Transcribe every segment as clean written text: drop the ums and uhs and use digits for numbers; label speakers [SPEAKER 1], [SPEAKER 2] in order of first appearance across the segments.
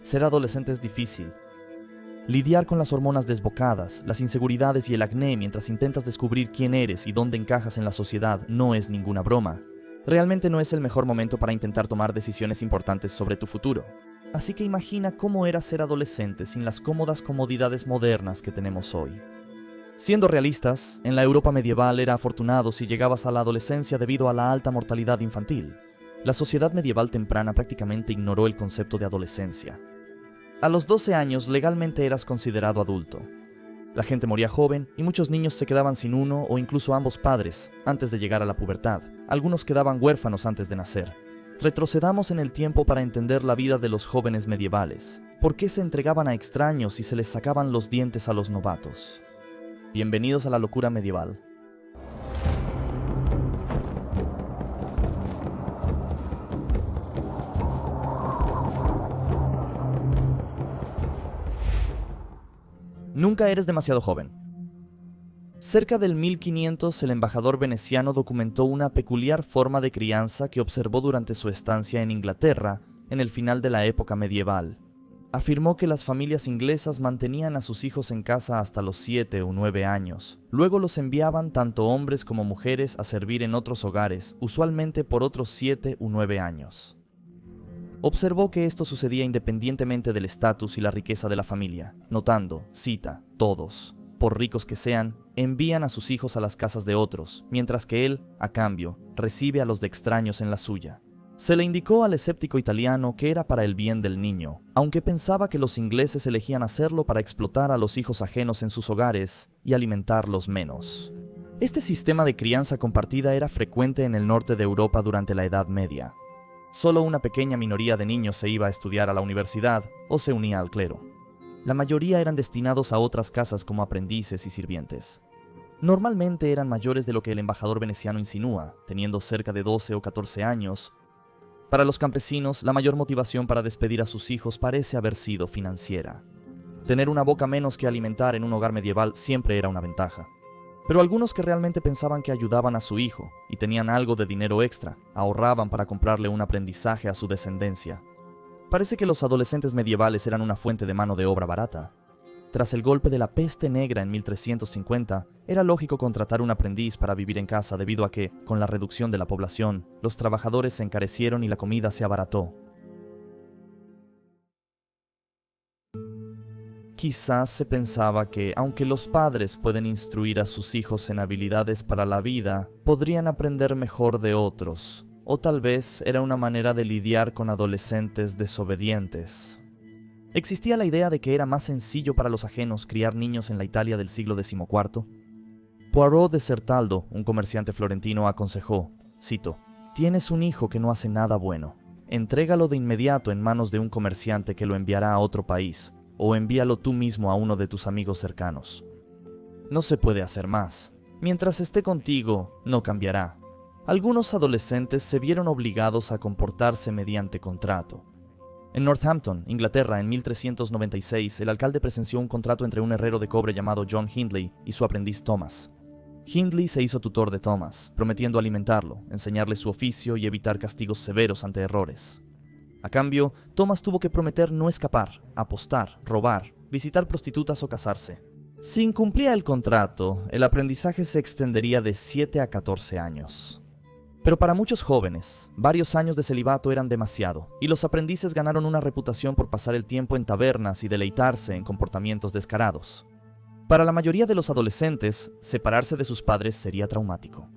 [SPEAKER 1] Ser adolescente es difícil. Lidiar con las hormonas desbocadas, las inseguridades y el acné mientras intentas descubrir quién eres y dónde encajas en la sociedad no es ninguna broma. Realmente no es el mejor momento para intentar tomar decisiones importantes sobre tu futuro. Así que imagina cómo era ser adolescente sin las cómodas comodidades modernas que tenemos hoy. Siendo realistas, en la Europa medieval era afortunado si llegabas a la adolescencia debido a la alta mortalidad infantil. La sociedad medieval temprana prácticamente ignoró el concepto de adolescencia. A los 12 años legalmente eras considerado adulto. La gente moría joven y muchos niños se quedaban sin uno o incluso ambos padres antes de llegar a la pubertad. Algunos quedaban huérfanos antes de nacer. Retrocedamos en el tiempo para entender la vida de los jóvenes medievales. ¿Por qué se entregaban a extraños y se les sacaban los dientes a los novatos? Bienvenidos a la locura medieval. Nunca eres demasiado joven. Cerca del 1500, el embajador veneciano documentó una peculiar forma de crianza que observó durante su estancia en Inglaterra en el final de la época medieval. Afirmó que las familias inglesas mantenían a sus hijos en casa hasta los 7 o 9 años. Luego los enviaban tanto hombres como mujeres a servir en otros hogares, usualmente por otros 7 u 9 años. Observó que esto sucedía independientemente del estatus y la riqueza de la familia, notando, cita, todos, por ricos que sean, envían a sus hijos a las casas de otros, mientras que él, a cambio, recibe a los de extraños en la suya. Se le indicó al escéptico italiano que era para el bien del niño, aunque pensaba que los ingleses elegían hacerlo para explotar a los hijos ajenos en sus hogares y alimentarlos menos. Este sistema de crianza compartida era frecuente en el norte de Europa durante la Edad Media. Solo una pequeña minoría de niños se iba a estudiar a la universidad o se unía al clero. La mayoría eran destinados a otras casas como aprendices y sirvientes. Normalmente eran mayores de lo que el embajador veneciano insinúa, teniendo cerca de 12 o 14 años. Para los campesinos, la mayor motivación para despedir a sus hijos parece haber sido financiera. Tener una boca menos que alimentar en un hogar medieval siempre era una ventaja. Pero algunos que realmente pensaban que ayudaban a su hijo y tenían algo de dinero extra, ahorraban para comprarle un aprendizaje a su descendencia. Parece que los adolescentes medievales eran una fuente de mano de obra barata. Tras el golpe de la peste negra en 1350, era lógico contratar un aprendiz para vivir en casa debido a que, con la reducción de la población, los trabajadores se encarecieron y la comida se abarató. Quizás se pensaba que, aunque los padres pueden instruir a sus hijos en habilidades para la vida, podrían aprender mejor de otros, o tal vez era una manera de lidiar con adolescentes desobedientes. ¿Existía la idea de que era más sencillo para los ajenos criar niños en la Italia del siglo XIV? Poirot de Certaldo, un comerciante florentino, aconsejó, cito, «Tienes un hijo que no hace nada bueno. Entrégalo de inmediato en manos de un comerciante que lo enviará a otro país, o envíalo tú mismo a uno de tus amigos cercanos. No se puede hacer más. Mientras esté contigo, no cambiará». Algunos adolescentes se vieron obligados a comportarse mediante contrato. En Northampton, Inglaterra, en 1396, el alcalde presenció un contrato entre un herrero de cobre llamado John Hindley y su aprendiz Thomas. Hindley se hizo tutor de Thomas, prometiendo alimentarlo, enseñarle su oficio y evitar castigos severos ante errores. A cambio, Thomas tuvo que prometer no escapar, apostar, robar, visitar prostitutas o casarse. Si incumplía el contrato, el aprendizaje se extendería de 7 a 14 años. Pero para muchos jóvenes, varios años de celibato eran demasiado, y los aprendices ganaron una reputación por pasar el tiempo en tabernas y deleitarse en comportamientos descarados. Para la mayoría de los adolescentes, separarse de sus padres sería traumático.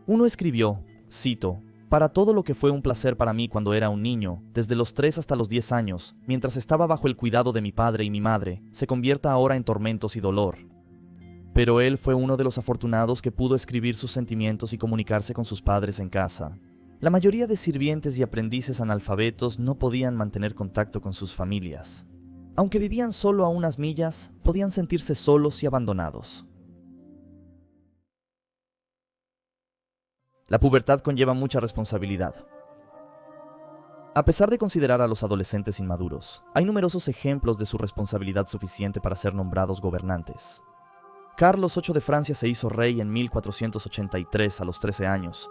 [SPEAKER 1] Uno escribió, cito, «Para todo lo que fue un placer para mí cuando era un niño, desde los 3 hasta los 10 años, mientras estaba bajo el cuidado de mi padre y mi madre, se convierta ahora en tormentos y dolor». Pero él fue uno de los afortunados que pudo escribir sus sentimientos y comunicarse con sus padres en casa. La mayoría de sirvientes y aprendices analfabetos no podían mantener contacto con sus familias. Aunque vivían solo a unas millas, podían sentirse solos y abandonados. La pubertad conlleva mucha responsabilidad. A pesar de considerar a los adolescentes inmaduros, hay numerosos ejemplos de su responsabilidad suficiente para ser nombrados gobernantes. Carlos VIII de Francia se hizo rey en 1483 a los 13 años.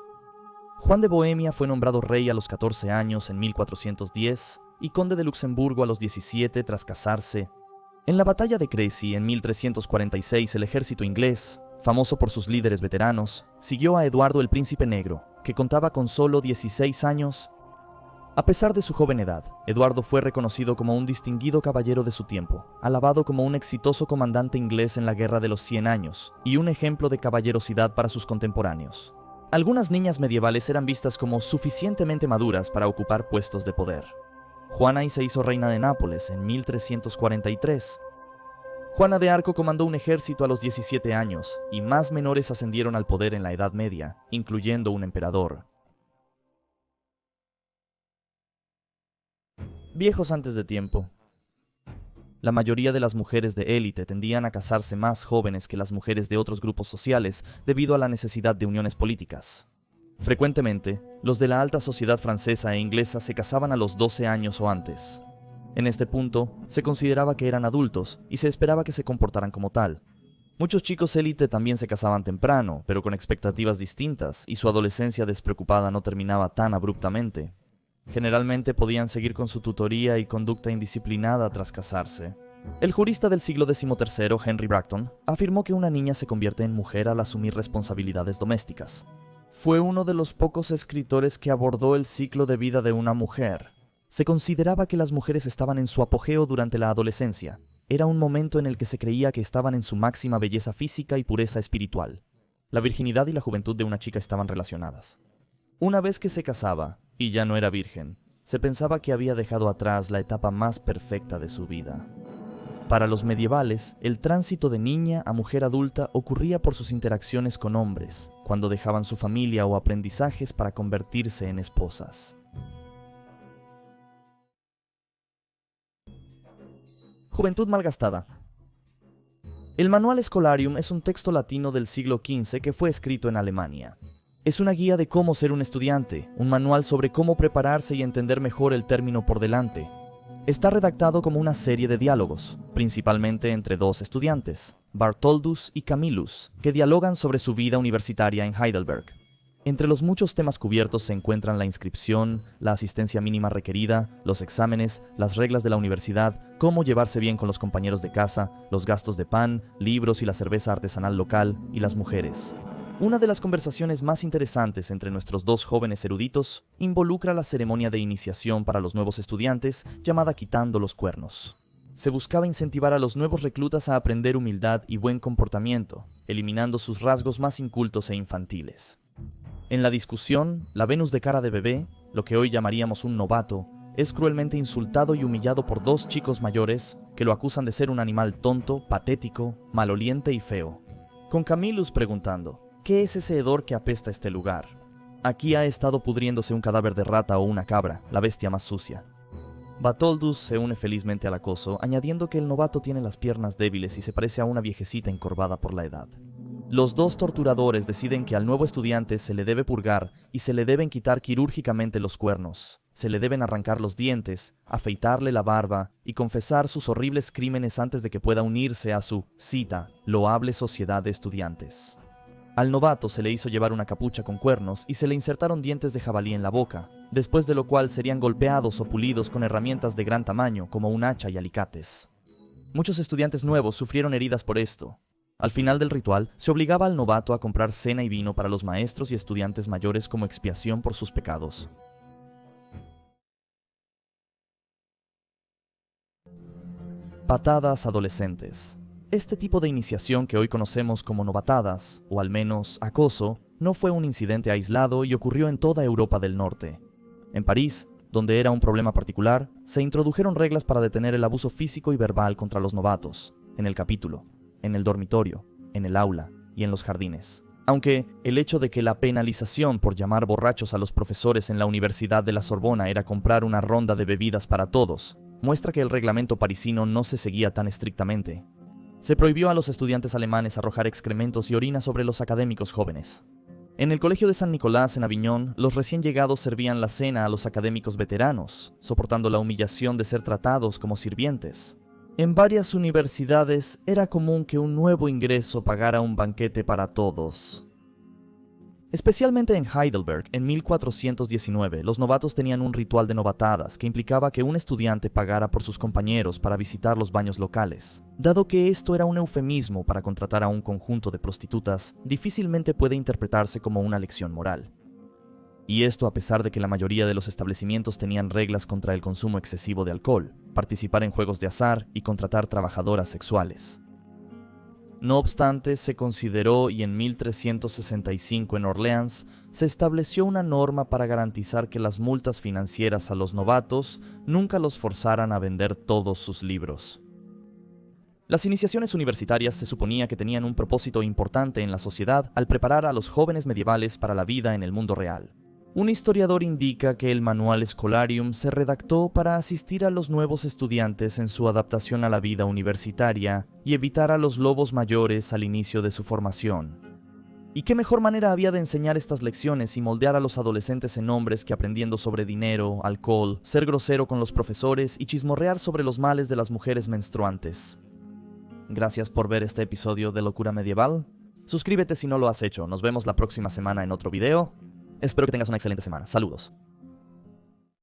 [SPEAKER 1] Juan de Bohemia fue nombrado rey a los 14 años en 1410 y conde de Luxemburgo a los 17 tras casarse. En la batalla de Crécy en 1346 el ejército inglés, famoso por sus líderes veteranos, siguió a Eduardo el Príncipe Negro, que contaba con solo 16 años. A pesar de su joven edad, Eduardo fue reconocido como un distinguido caballero de su tiempo, alabado como un exitoso comandante inglés en la Guerra de los 100 Años y un ejemplo de caballerosidad para sus contemporáneos. Algunas niñas medievales eran vistas como suficientemente maduras para ocupar puestos de poder. Juana se hizo reina de Nápoles en 1343. Juana de Arco comandó un ejército a los 17 años y más menores ascendieron al poder en la Edad Media, incluyendo un emperador. Viejos antes de tiempo. La mayoría de las mujeres de élite tendían a casarse más jóvenes que las mujeres de otros grupos sociales debido a la necesidad de uniones políticas. Frecuentemente, los de la alta sociedad francesa e inglesa se casaban a los 12 años o antes. En este punto, se consideraba que eran adultos y se esperaba que se comportaran como tal. Muchos chicos élite también se casaban temprano, pero con expectativas distintas, y su adolescencia despreocupada no terminaba tan abruptamente. Generalmente podían seguir con su tutoría y conducta indisciplinada tras casarse. El jurista del siglo XIII, Henry Bracton, afirmó que una niña se convierte en mujer al asumir responsabilidades domésticas. Fue uno de los pocos escritores que abordó el ciclo de vida de una mujer. Se consideraba que las mujeres estaban en su apogeo durante la adolescencia. Era un momento en el que se creía que estaban en su máxima belleza física y pureza espiritual. La virginidad y la juventud de una chica estaban relacionadas. Una vez que se casaba, y ya no era virgen, se pensaba que había dejado atrás la etapa más perfecta de su vida. Para los medievales, el tránsito de niña a mujer adulta ocurría por sus interacciones con hombres, cuando dejaban su familia o aprendizajes para convertirse en esposas. Juventud malgastada. El Manual Scholarium es un texto latino del siglo XV que fue escrito en Alemania. Es una guía de cómo ser un estudiante, un manual sobre cómo prepararse y entender mejor el término por delante. Está redactado como una serie de diálogos, principalmente entre dos estudiantes, Bartholdus y Camillus, que dialogan sobre su vida universitaria en Heidelberg. Entre los muchos temas cubiertos se encuentran la inscripción, la asistencia mínima requerida, los exámenes, las reglas de la universidad, cómo llevarse bien con los compañeros de casa, los gastos de pan, libros y la cerveza artesanal local, y las mujeres. Una de las conversaciones más interesantes entre nuestros dos jóvenes eruditos involucra la ceremonia de iniciación para los nuevos estudiantes llamada Quitando los Cuernos. Se buscaba incentivar a los nuevos reclutas a aprender humildad y buen comportamiento, eliminando sus rasgos más incultos e infantiles. En la discusión, la Venus de cara de bebé, lo que hoy llamaríamos un novato, es cruelmente insultado y humillado por dos chicos mayores que lo acusan de ser un animal tonto, patético, maloliente y feo. Con Camillus preguntando: ¿qué es ese hedor que apesta este lugar? Aquí ha estado pudriéndose un cadáver de rata o una cabra, la bestia más sucia. Bartholdus se une felizmente al acoso, añadiendo que el novato tiene las piernas débiles y se parece a una viejecita encorvada por la edad. Los dos torturadores deciden que al nuevo estudiante se le debe purgar y se le deben quitar quirúrgicamente los cuernos. Se le deben arrancar los dientes, afeitarle la barba y confesar sus horribles crímenes antes de que pueda unirse a su, cita, loable sociedad de estudiantes. Al novato se le hizo llevar una capucha con cuernos y se le insertaron dientes de jabalí en la boca, después de lo cual serían golpeados o pulidos con herramientas de gran tamaño como un hacha y alicates. Muchos estudiantes nuevos sufrieron heridas por esto. Al final del ritual, se obligaba al novato a comprar cena y vino para los maestros y estudiantes mayores como expiación por sus pecados. Patadas adolescentes. Este tipo de iniciación que hoy conocemos como novatadas, o al menos acoso, no fue un incidente aislado y ocurrió en toda Europa del Norte. En París, donde era un problema particular, se introdujeron reglas para detener el abuso físico y verbal contra los novatos, en el capítulo, en el dormitorio, en el aula y en los jardines. Aunque el hecho de que la penalización por llamar borrachos a los profesores en la Universidad de la Sorbona era comprar una ronda de bebidas para todos, muestra que el reglamento parisino no se seguía tan estrictamente. Se prohibió a los estudiantes alemanes arrojar excrementos y orina sobre los académicos jóvenes. En el Colegio de San Nicolás en Aviñón, los recién llegados servían la cena a los académicos veteranos, soportando la humillación de ser tratados como sirvientes. En varias universidades era común que un nuevo ingreso pagara un banquete para todos. Especialmente en Heidelberg, en 1419, los novatos tenían un ritual de novatadas que implicaba que un estudiante pagara por sus compañeros para visitar los baños locales. Dado que esto era un eufemismo para contratar a un conjunto de prostitutas, difícilmente puede interpretarse como una lección moral. Y esto a pesar de que la mayoría de los establecimientos tenían reglas contra el consumo excesivo de alcohol, participar en juegos de azar y contratar trabajadoras sexuales. No obstante, se consideró y en 1365 en Orleans se estableció una norma para garantizar que las multas financieras a los novatos nunca los forzaran a vender todos sus libros. Las iniciaciones universitarias se suponía que tenían un propósito importante en la sociedad al preparar a los jóvenes medievales para la vida en el mundo real. Un historiador indica que el Manual Scholarium se redactó para asistir a los nuevos estudiantes en su adaptación a la vida universitaria y evitar a los lobos mayores al inicio de su formación. ¿Y qué mejor manera había de enseñar estas lecciones y moldear a los adolescentes en hombres que aprendiendo sobre dinero, alcohol, ser grosero con los profesores y chismorrear sobre los males de las mujeres menstruantes? Gracias por ver este episodio de Locura Medieval. Suscríbete si no lo has hecho. Nos vemos la próxima semana en otro video. Espero que tengas una excelente semana. Saludos.